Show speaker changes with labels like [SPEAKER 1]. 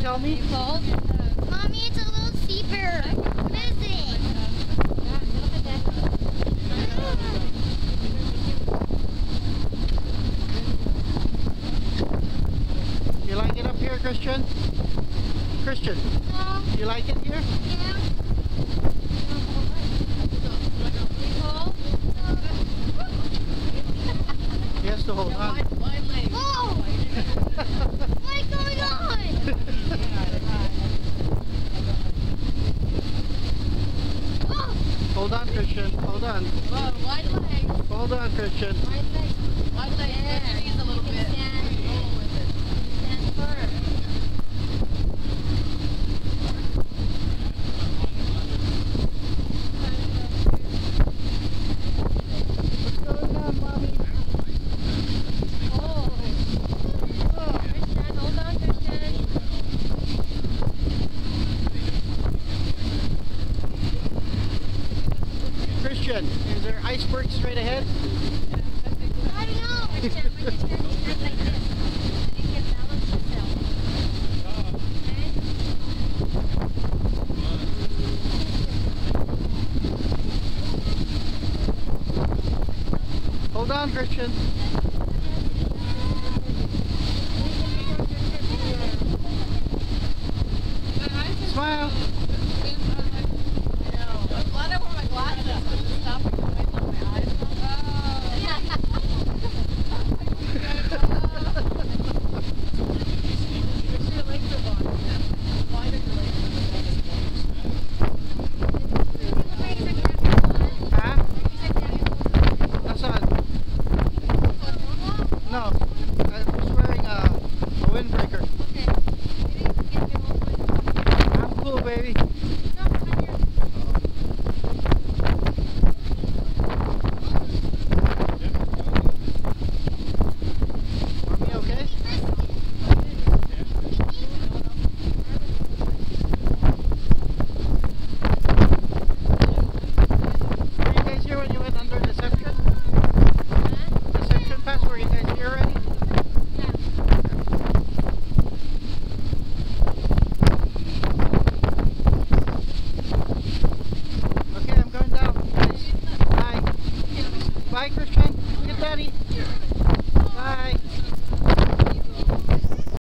[SPEAKER 1] tell me?
[SPEAKER 2] Mommy, it's a little steeper. What is it?
[SPEAKER 1] You like it up here, Christian? Christian, you like it here?
[SPEAKER 2] Yeah.
[SPEAKER 1] He has to hold on.
[SPEAKER 2] Whoa! What's going on?
[SPEAKER 1] Hold on, Christian. Hold on.
[SPEAKER 3] Wide leg.
[SPEAKER 1] Hold on, Christian.
[SPEAKER 3] Wide leg. Wide leg. Lift your knees a little bit. Roll with it.
[SPEAKER 2] Stand firm.
[SPEAKER 1] What's going on, Mommy?
[SPEAKER 2] Christian, hold on, Christian.
[SPEAKER 1] Christian, is there iceberg straight ahead?
[SPEAKER 2] I don't know. Christian, when you stand like this, you can balance yourself. Okay?
[SPEAKER 1] Hold on, Christian.